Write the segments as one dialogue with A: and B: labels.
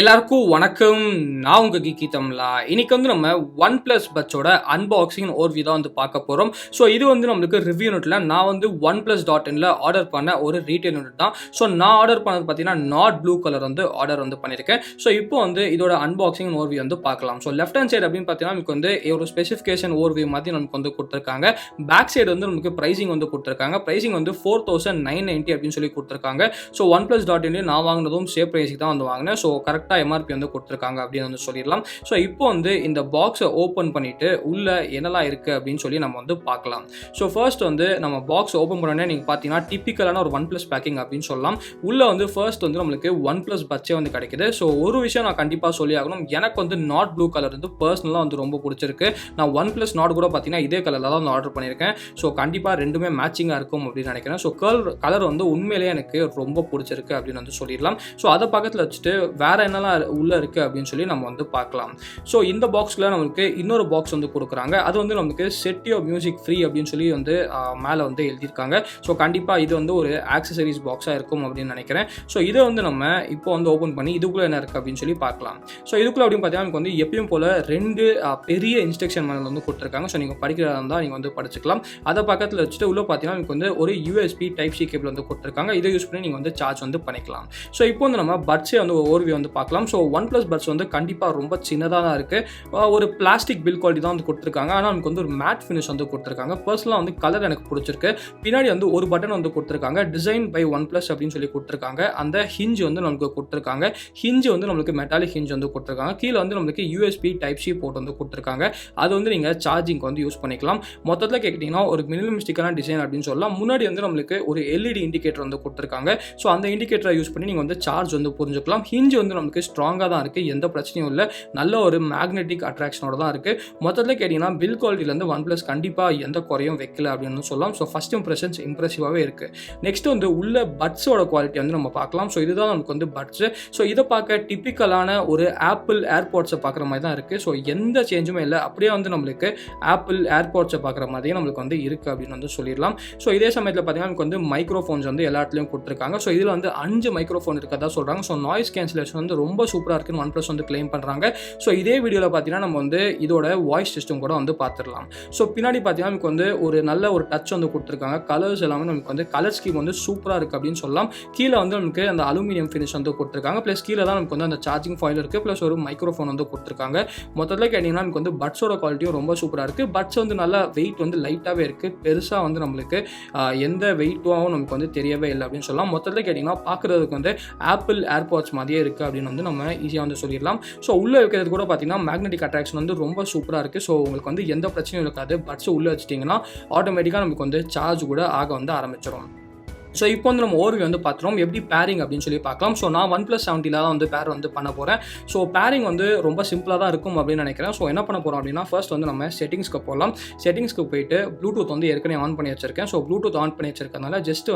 A: எல்லாருக்கும் வணக்கம். நான் உங்க கீக்கித்தம்லா. இன்னைக்கு நம்ம OnePlus பட்சோட அன்பாக்சிங் ஓவர்வியூ தான் பார்க்க போறோம். ஸோ இது நம்மளுக்கு ரிவ்யூ யூனிட்ல நான் OnePlus.inல ஆர்டர் பண்ண ஒரு ரீட்டைல் யூனிட் தான். ஸோ நான் ஆர்டர் பண்ணது பார்த்தீங்கன்னா நாட் ப்ளூ கலர் ஆர்டர் பண்ணியிருக்கேன். ஸோ இப்போ இதோட அன்பாக்சிங் ஓவர்வியூ பார்க்கலாம். ஸோ லெஃப்ட் ஹேண்ட் சைடு அப்படின்னு பார்த்தீங்கன்னா நமக்கு ஒரு ஸ்பெசிஃபிகேஷன் ஓவர்வியூ மாதிரி நமக்கு கொடுத்துருக்காங்க. பேக் சைடு நமக்கு பிரைசிங் கொடுத்துருக்காங்க. பிரைசிங் 4990 அப்படின்னு சொல்லி கொடுத்துருக்காங்க. ஸோ OnePlus.in நான் வாங்கினதும் சேம் பிரைஸுக்கு தான் வாங்கினேன். ஸோ கரெக்டாக எம்ஆர்பி கொடுத்துருக்காங்க அப்படின்னு சொல்லிடலாம். ஸோ இப்போ இந்த பாக்ஸை ஓப்பன் பண்ணிட்டு உள்ள என்னெல்லாம் இருக்குது அப்படின்னு சொல்லி நம்ம பார்க்கலாம். ஸோ ஃபர்ஸ்ட் நம்ம பாக்ஸ் ஓப்பன் பண்ணோன்னே நீங்கள் பார்த்தீங்கன்னா டிப்பிக்கலான ஒரு OnePlus பேக்கிங் அப்படின்னு சொல்லலாம். உள்ள ஃபர்ஸ்ட் நம்மளுக்கு OnePlus பட்சே கிடைக்குது. ஸோ ஒரு விஷயம் நான் கண்டிப்பாக சொல்லி ஆகணும். எனக்கு நாட் ப்ளூ கலர் பர்சனலாக ரொம்ப பிடிச்சிருக்கு. நான் OnePlus நாட் கூட பார்த்தீங்கன்னா இதே கலரில் தான் ஆர்டர் பண்ணியிருக்கேன். ஸோ கண்டிப்பாக ரெண்டுமே மேட்சிங்காக இருக்கும் அப்படின்னு நினைக்கிறேன். ஸோ கலர் உண்மையிலேயே எனக்கு ரொம்ப பிடிச்சிருக்கு அப்படின்னு சொல்லிடலாம். ஸோ அதை பக்கத்தில் வச்சுட்டு வேற என்னெல்லாம் உள்ள இருக்கு அப்படின்னு சொல்லி நம்ம பார்க்கலாம். ஸோ இந்த பாக்ஸ்ல நமக்கு இன்னொரு பாக்ஸ் கொடுக்குறாங்க. அது நமக்கு செட் யுவர் மியூசிக் ஃப்ரீ அப்படின்னு சொல்லி மேலே எழுதியிருக்காங்க. ஸோ கண்டிப்பாக இது ஒரு ஆக்சசரிஸ் பாக்ஸாக இருக்கும் அப்படின்னு நினைக்கிறேன். ஸோ இதை நம்ம இப்போ ஓப்பன் பண்ணி இதுக்குள்ள என்ன இருக்கு அப்படின்னு சொல்லி பார்க்கலாம். ஸோ இதுக்குள்ள அப்படின்னு பார்த்தீங்கன்னா நமக்கு எப்பயும் போல ரெண்டு பெரிய இன்ஸ்ட்ரக்ஷன் மேனுவல் கொடுத்துருக்காங்க. ஸோ நீங்கள் படிக்கிறதா இருந்தால் நீங்கள் படிச்சுக்கலாம். அதை பக்கத்தில் வச்சுட்டு உள்ள பார்த்தீங்கன்னா நமக்கு ஒரு USB Type-C கேபிள் கொடுத்துருக்காங்க. இதை யூஸ் பண்ணி நீங்கள் சார்ஜ் பண்ணிக்கலாம். ஸோ இப்போ நம்ம பட்ஸே ஓவர்வியூ பார்க்கலாம். ஸோ OnePlus பட்ஸ் கண்டிப்பாக ரொம்ப சின்னதாக தான் இருக்குது. ஒரு பிளாஸ்டிக் பில் குவாலிட்டி தான் கொடுத்துருக்காங்க. ஆனால் நமக்கு ஒரு மேட் ஃபினிஷ் கொடுத்துருக்காங்க. பர்சனலாக கலர் எனக்கு பிடிச்சிருக்கு. பின்னாடி ஒரு பட்டன் கொடுத்துருக்காங்க. டிசைன் பை OnePlus அப்படின்னு சொல்லி கொடுத்துருக்காங்க. அந்த ஹிஞ்ச் நமக்கு கொடுத்துருக்காங்க. ஹிஞ்ச் நம்மளுக்கு மெட்டாலிக் ஹிஞ்ச் கொடுத்துருக்காங்க. கீழே நம்மளுக்கு USB Type-C போர்ட் கொடுத்துருக்காங்க. அது நீங்கள் சார்ஜிங் யூஸ் பண்ணிக்கலாம். மொத்தத்தில் கேட்டிங்கன்னா ஒரு மினிமலிஸ்டிக்கான டிசைன் அப்படின்னு சொல்லலாம். முன்னாடி நம்மளுக்கு ஒரு LED இண்டிகேட்டர் கொடுத்துருக்காங்க. ஸோ அந்த இண்டிகேட்டரை யூஸ் பண்ணி நீங்கள் சார்ஜ் புரிஞ்சுக்கலாம். ஹிஞ்ச் நமக்கு ஸ்ட்ராங்காக தான் இருக்குது. எந்த பிரச்சனையும் இல்லை. நல்ல ஒரு மேக்னெட்டிக் அட்ராக்ஷனோட தான் இருக்குது. மொத்தத்தில் கேட்டிங்கன்னா பில் குவாலிட்டியிலேருந்து OnePlus கண்டிப்பாக எந்த குறையும் வைக்கல அப்படின்னு சொல்லலாம். ஸோ ஃபர்ஸ்ட் இம்ப்ரெஷன்ஸ் இம்ப்ரெசிவாகவே இருக்குது. நெக்ஸ்ட் உள்ள பட்ஸோட குவாலிட்டி நம்ம பார்க்கலாம். ஸோ இதுதான் நமக்கு பட்ஸு. ஸோ இதை பார்க்க டிப்பிக்கலான ஒரு ஆப்பிள் ஏர்பாட்ஸை பார்க்குற மாதிரி தான் இருக்குது. ஸோ எந்த சேஞ்சுமே இல்லை. அப்படியே நம்மளுக்கு ஆப்பிள் ஏர்பாட்ஸை பார்க்குற மாதிரியே நம்மளுக்கு இருக்குது அப்படின்னு சொல்லிடலாம். ஸோ இதே சமயத்தில் பார்த்தீங்கன்னா நமக்கு மைக்ரோஃபோன்ஸ் எல்லா இடத்துலையும் கொடுத்துருக்காங்க. ஸோ இதில் 5 மைக்ரோஃபோன் இருக்கதா சொல்கிறாங்க. ஸோ நாய்ஸ் கேன்சலேஷன் ரொம்ப சூப்பராக இருக்குன்னு OnePlus கிளைம் பண்ணுறாங்க. ஸோ இதே வீடியோவில் பார்த்தீங்கன்னா நம்ம இதோட வாய்ஸ் சிஸ்டம் கூட பார்த்துடலாம். ஸோ பின்னாடி பார்த்தீங்கன்னா நமக்கு ஒரு நல்ல ஒரு டச் கொடுத்துருக்காங்க. கலர்ஸ் எல்லாமே நமக்கு கலர் ஸ்கீம் சூப்பராக இருக்குது அப்படின்னு சொல்லலாம். கீழே நமக்கு அந்த அலுமினியம் ஃபினிஷ் கொடுத்துருக்காங்க. ப்ளஸ் கீழே தான் நமக்கு அந்த சார்ஜிங் ஃபாயில் இருக்குது. ப்ளஸ் ஒரு மைக்ரோஃபோன் கொடுத்துருக்காங்க. மொத்தத்தில் கேட்டிங்கன்னா நமக்கு பட்ஸோட குவாலிட்டியும் ரொம்ப சூப்பராக இருக்குது. பட்ஸ் நல்லா வெயிட் லைட்டாகவே இருக்குது. பெருசாக நம்மளுக்கு எந்த வெயிட்டும் நமக்கு தெரியவே இல்லை அப்படின்னு சொல்லலாம். மொத்தத்தில் கேட்டிங்கன்னா பார்க்குறதுக்கு ஆப்பிள் ஏர்பாட்ஸ் மாதிரியே இருக்குது அப்படின்னு நம்ம ஈஸியாக சொல்லிடலாம். ஸோ உள்ளே வைக்கிறது கூட பார்த்தீங்கன்னா மேக்னெட்டிக் அட்ராக்ஷன் ரொம்ப சூப்பராக இருக்குது. ஸோ உங்களுக்கு எந்த பிரச்சனையும் இருக்காது. பட்ஸ் உள்ளே வச்சிட்டிங்கன்னா ஆட்டோமேட்டிக்காக நமக்கு சார்ஜ் கூட ஆக ஆரம்பிச்சிடும். ஸோ இப்போ நம்ம ஓவர்வியூ பார்த்துறோம். எப்படி பேரிங் அப்படின்னு சொல்லி பார்க்கலாம். ஸோ நான் OnePlus 70 தான் பேர் பண்ண போகிறேன். ஸோ பேரிங் ரொம்ப சிம்பிளாக தான் இருக்கும் அப்படின்னு நினைக்கிறேன். ஸோ என்ன பண்ண போகிறோம் அப்படின்னா ஃபர்ஸ்ட் நம்ம செட்டிங்ஸ்க்கு போகலாம். செட்டிங்ஸ்க்கு போயிட்டு ப்ளூடூத் ஏற்கனவே ஆன் பண்ணி வச்சிருக்கேன். ஸோ ப்ளூடூத் ஆன் பண்ணி வச்சிருக்கனால ஜஸ்ட்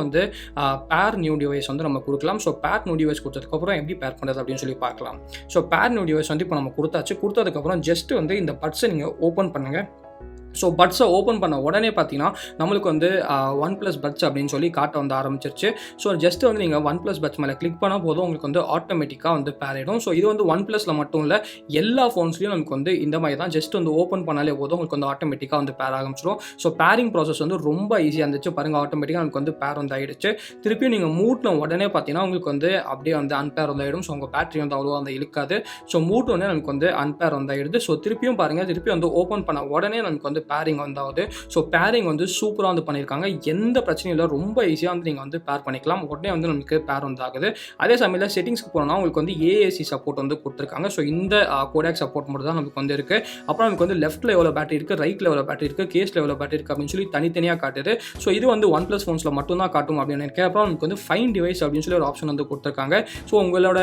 A: பேர் நியூ டிவைஸ் நம்ம கொடுக்கலாம். ஸோ பேர் நியூ டிவைஸ் கொடுத்ததுக்கப்புறம் எப்படி பேர் பண்ணுறது அப்படின்னு சொல்லி பார்க்கலாம். ஸோ பேர் நியூ டிவைஸ் இப்போ நம்ம கொடுத்ததுக்கப்புறம் ஜஸ்ட் இந்த பட்ஸை நீங்கள் ஓப்பன் பண்ணுங்கள். ஸோ பட்ஸை ஓப்பன் பண்ண உடனே பார்த்தீங்கன்னா நம்மளுக்கு OnePlus பட்ஸ் அப்படின்னு சொல்லி காட்ட ஆரம்பிச்சிருச்சு. ஸோ ஜஸ்ட் நீங்கள் OnePlus பட்ஸ் மேலே கிளிக் பண்ணால் போதும் உங்களுக்கு ஆட்டோமேட்டிக்காக பேர் ஆகிடும். ஸோ இது OnePlusல மட்டும் இல்லை, எல்லா ஃபோன்ஸ்லையும் நமக்கு இந்த மாதிரி தான். ஜஸ்ட் ஓப்பன் பண்ணாலே போதும் உங்களுக்கு ஆட்டோமேட்டிக்காக பேர் ஆரம்பிச்சிடும். ஸோ பேரிங் ப்ராசஸ் ரொம்ப ஈஸியாக இருந்துச்சு. பாருங்கள், ஆட்டோமேட்டிக்காக நமக்கு பேர் ஆகிடுச்சு. திருப்பியும் நீங்கள் மூட்டின உடனே பார்த்தீங்கன்னா உங்களுக்கு அப்படியே அன்பேர் ஆகிடும். ஸோ உங்கள் பேட்டரி அவ்வளோ இழுக்காது. ஸோ மூட்டு உடனே நமக்கு அன்பேர் ஆகிடுது. ஸோ திருப்பியும் பாருங்கள், திருப்பி ஓப்பன் பண்ண உடனே நமக்கு பேரிங் வந்தாவது. ஸோ பேரிங் சூப்பராக பண்ணியிருக்காங்க. எந்த பிரச்சனையும் இல்லை. ரொம்ப ஈஸியாக நீங்கள் பேர் பண்ணிக்கலாம். உடனே நமக்கு பேர் ஆகுது. அதே சமயத்தில் செட்டிங்ஸ்க்கு போனால் உங்களுக்கு AAC சப்போர்ட் கொடுத்துருக்காங்க. ஸோ இந்த கோடாக் சப்போர்ட் மட்டும் தான் நமக்கு இருக்குது. அப்புறம் நமக்கு லெஃப்ட்டில் எவ்வளோ பேட்டரி இருக்குது, ரைட்டில் எவ்வளோ பேட்டரி இருக்குது, கேஸில் எவ்வளோ பேட்டரி இருக்குது அப்படின்னு சொல்லி தனித்தனியாக காட்டுது. ஸோ இது OnePlus ஃபோன்ஸில் மட்டும் தான் காட்டும் அப்படின்னு நினைக்கிறேன். அப்புறம் நமக்கு ஃபைன் டிவைஸ் அப்படின்னு சொல்லி ஒரு ஆப்ஷன் கொடுத்துருக்காங்க. ஸோ உங்களோட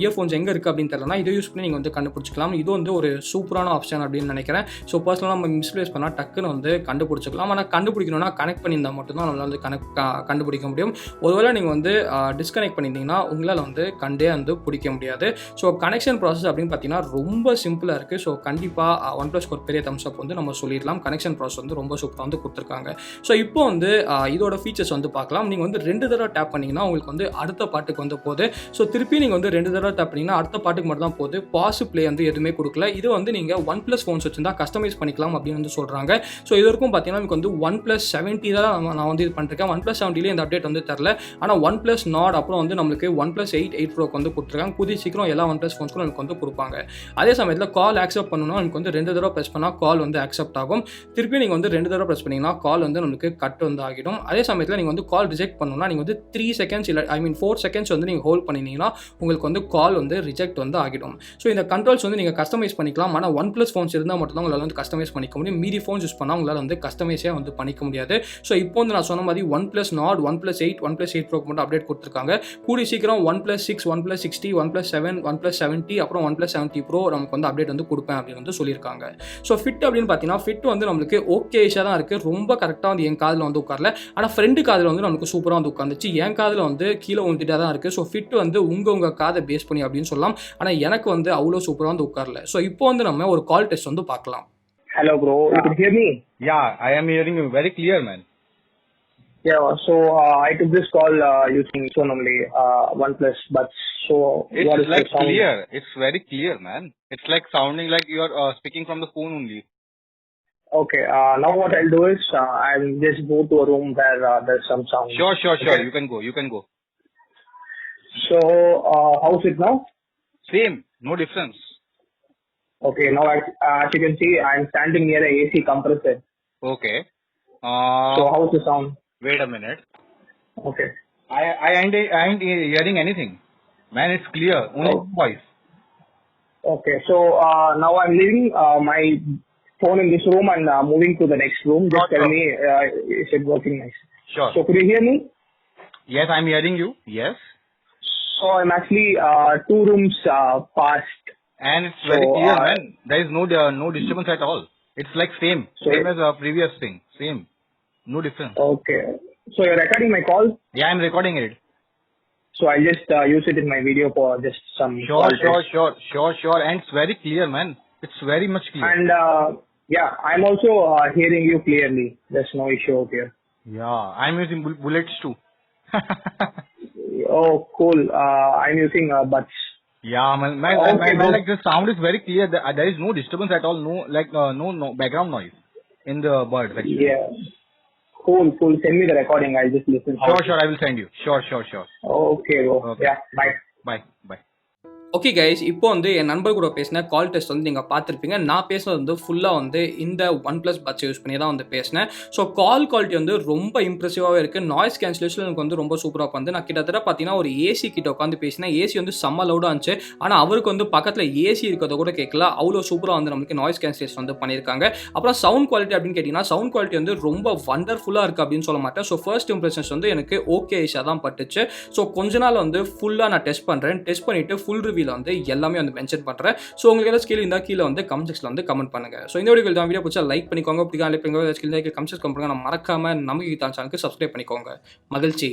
A: இயர்ஃபோன்ஸ் எங்கே இருக்குது அப்படின்னு தெரியலனா இதை யூஸ் பண்ணி நீங்கள் கண்டுபிடிச்சிக்கலாம். இது ஒரு சூப்பரான ஆப்ஷன் அப்படின்னு நினைக்கிறேன். ஸோ பர்சனலாக நம்ம மிஸ் ப்ளேஸ் பண்ணால் டக்குன்னு வந்து கண்டுபிடிச்சிக்கலாம். ஆனால் கண்டுபிடிக்கணும்னா கனெக்ட் பண்ணியிருந்தால் மட்டும்தான் நம்மளால் வந்து கண்டுபிடிக்க முடியும். ஒருவேளை நீங்கள் வந்து டிஸ்கனெக்ட் பண்ணியிருந்தீங்கன்னா உங்களால் வந்து கண்டே வந்து பிடிக்க முடியாது. ஸோ கனெக்ஷன் ப்ராசஸ் அப்படின்னு பார்த்தீங்கன்னா ரொம்ப சிம்பிளாக இருக்குது. ஸோ கண்டிப்பாக OnePlusக்கு ஒரு பெரிய தம்ஸ் அப் வந்து நம்ம சொல்லிடலாம். கனெக்ஷன் ப்ராசஸ் வந்து ரொம்ப சூப்பராக வந்து கொடுத்துருக்காங்க. ஸோ இப்போ வந்து இதோட ஃபீச்சர்ஸ் வந்து பார்க்கலாம். நீங்கள் வந்து 2 தடவை டேப் பண்ணிங்கன்னா உங்களுக்கு வந்து அடுத்த பாட்டுக்கு வந்து போகுது. ஸோ திருப்பி நீங்கள் வந்து 2 தடவை டேப் பண்ணிங்கன்னா அடுத்த பாட்டுக்கு மட்டும் தான் போகுது. பாஸ் ப்ளே வந்து எதுவுமே கொடுக்கல. இது வந்து நீங்கள் OnePlus ஃபோன்ஸ் வச்சுருந்தா கஸ்டமைஸ் பண்ணிக்கலாம் அப்படின்னு வந்து சொல்கிறாங்க. ஸோ இது வரைக்கும் பார்த்தீங்கன்னா எனக்கு வந்து OnePlus 70 தான் நான் வந்து இது பண்ணிருக்கேன். OnePlus 70 இந்த அப்டேட் வந்து தரல. ஆனால் OnePlus Nord அப்புறம் வந்து நம்மளுக்கு OnePlus 8 Proக்கு வந்து கொடுத்துருக்காங்க. கூடிய சீக்கிரம் எல்லா OnePlus ஃபோன்ஸ்க்கும் எனக்கு வந்து கொடுப்பாங்க. அதே சமயத்தில் கால் ஆக்செப்ட் பண்ணணும்னா எனக்கு வந்து 2 தடவை ப்ரெஸ் பண்ணால் கால் வந்து ஆக்செப்ட் ஆகும். திருப்பி நீங்கள் வந்து 2 தடவை ப்ரெஸ் பண்ணிங்கன்னா கால் வந்து நம்மளுக்கு கட் வந்து ஆகிடும். அதே சமயத்தில் நீங்கள் வந்து கால் ரிஜெக்ட் பண்ணணும்னா நீங்கள் வந்து 3 செகண்ட்ஸ் இல்லை 4 செகண்ட்ஸ் வந்து நீங்கள் ஹோல்ட் பண்ணிங்கன்னா உங்களுக்கு வந்து கால் வந்து ரிஜெக்ட் வந்து ஆகிடும். ஸோ இந்த கண்ட்ரோல்ஸ் வந்து நீங்கள் கஸ்டமைஸ் பண்ணிக்கலாம். ஆனால் OnePlus ஃபோன்ஸ் இருந்தால் மட்டும் தான் உங்களால் வந்து கஸ்டமைஸ் பண்ணிக்க முடியும். மீதி ஃபோன்ஸ் யூஸ் பண்ணால் உங்களால் வந்து கஸ்டமைஸே வந்து பண்ணிக்க முடியாது. ஸோ இப்போ வந்து நான் சொன்ன மாதிரி OnePlus Nord, OnePlus 8, OnePlus 8 Pro மட்டும் அப்டேட் கொடுத்துருக்காங்க. கூடிய சீக்கிரம் OnePlus 6, OnePlus 60, OnePlus 7, OnePlus 70 அப்புறம் OnePlus 70 Pro நமக்கு வந்து அப்டேட் வந்து கொடுப்பேன் அப்படின்னு வந்து சொல்லியிருக்காங்க. ஸோ ஃபிட் அப்படின்னு பார்த்தீங்கன்னா ஃபிட் வந்து நம்மளுக்கு ஓகேஷாக தான் இருக்குது. ரொம்ப கரெக்டாக வந்து என் காதில் வந்து உட்காரல. ஆனால் ஃப்ரெண்டு காதில் வந்து நமக்கு சூப்பராக வந்து உட்காந்துச்சு. என் காதில் வந்து கீழே வந்துட்டே தான் இருக்குது. ஸோ ஃபிட் வந்து உங்கள் காதை பேஸ் பண்ணி அப்படின்னு சொல்லலாம். ஆனால் எனக்கு வந்து அவ்வளோ சூப்பராக வந்து உட்காரல. ஸோ இப்போ வந்து நம்ம ஒரு கால் டெஸ்ட் வந்து பார்க்கலாம்.
B: Hello, bro. You can hear me?
C: Yeah, I am hearing you very clear, man.
B: Yeah. So I took this call using only OnePlus, but so
C: It's
B: what is
C: like
B: the sound?
C: clear. It's very clear, man. It's like sounding like you are speaking from the phone only.
B: Okay. Now what I'll do is I'll just go to a room where there's some sound.
C: Sure.
B: Okay.
C: You can go.
B: So how's it now?
C: Same, no difference.
B: Okay. Now as you can see, I'm standing near a AC compressor.
C: Okay.
B: So how's the sound?
C: Wait a minute.
B: Okay.
C: I ain't hearing anything, man. It's clear. Only voice.
B: Okay. So now I'm leaving my phone in this room and moving to the next room. Just tell me is it working nice?
C: Sure.
B: So could you hear me?
C: Yes, I'm hearing you. Yes.
B: So I'm actually 2 rooms past.
C: And it's very clear, man. There is no disturbance at all. It's like same as the previous thing. Same. No difference.
B: Okay. So you're recording my call?
C: Yeah, I'm recording it.
B: So I'll just use it in my video for just some
C: Sure.
B: call
C: And it's very clear, man. It's very much clear.
B: And yeah, I'm also hearing you clearly. There's no issue out here.
C: Yeah, I'm using bullets too.
B: Oh, cool. I'm using buds.
C: Yeah, man,
B: Okay,
C: like the sound is very clear. There is no disturbance at all. No background noise in the birds. Actually.
B: Yeah. Cool. Send me the recording. I'll just listen.
C: Sure. I will send you. Sure.
B: Okay, bro.
C: Okay.
B: Yeah. Bye.
A: Okay guys, இப்போ வந்து என் நண்பர் கூட பேசின கால் test வந்து நீங்கள் பார்த்துருப்பீங்க. நான் பேசினது வந்து ஃபுல்லாக வந்து இந்த OnePlus பட்ஸ் யூஸ் பண்ணி தான் வந்து பேசினேன். ஸோ கால் குவாலிட்டி வந்து ரொம்ப இம்ப்ரெசிவாகவே இருக்குது. நாய்ஸ் கேன்சலேஷன் எனக்கு வந்து ரொம்ப சூப்பராக வந்து நான் கிட்டத்தட்ட பார்த்தீங்கன்னா ஒரு ஏசி கிட்ட உட்காந்து பேசினேன். ஏசி வந்து செம்ம லவுடாக இருந்துச்சு. ஆனால் அவருக்கு வந்து பக்கத்தில் ஏசி இருக்கிறத கூட கேட்கல. அவ்வளோ சூப்பராக வந்து நம்மளுக்கு நாய்ஸ் கேன்சலேஷன் வந்து பண்ணியிருக்காங்க. அப்புறம் சவுண்ட் குவாலிட்டி அப்படின்னு கேட்டிங்கன்னா சவுண்ட் குவாலிட்டி வந்து ரொம்ப வண்டர்ஃபுல்லாக இருக்குது அப்படின்னு சொல்ல மாட்டேன். ஸோ ஃபர்ஸ்ட் இம்ப்ரெஷன்ஸ் வந்து எனக்கு ஓகேஷாக தான் பட்டுச்சு. ஸோ கொஞ்ச நாள் வந்து ஃபுல்லாக நான் டெஸ்ட் பண்ணுறேன். டெஸ்ட் பண்ணிவிட்டு ஃபுல் ரிவ்யூ வந்து எல்லாமே வந்து மென்ஷன் பண்றேன். சோ உங்களுக்கு ஏதாவது ஸ்கில் இருந்தா கீழ வந்து கமெண்ட் செக்ஷன்ல வந்து கமெண்ட் பண்ணுங்க. சோ இந்த வீடியோ பிடிச்சா லைக் பண்ணிக்கோங்க. பிடிக்காம ஸ்கில் இருந்தா கமெண்ட் செக்ஷன்ல கமெண்ட் பண்ணுங்க. மறக்காம நம்ம கீதா சேனலுக்கு சப்ஸ்கிரைப் பண்ணிக்கோங்க. மகிழ்ச்சி.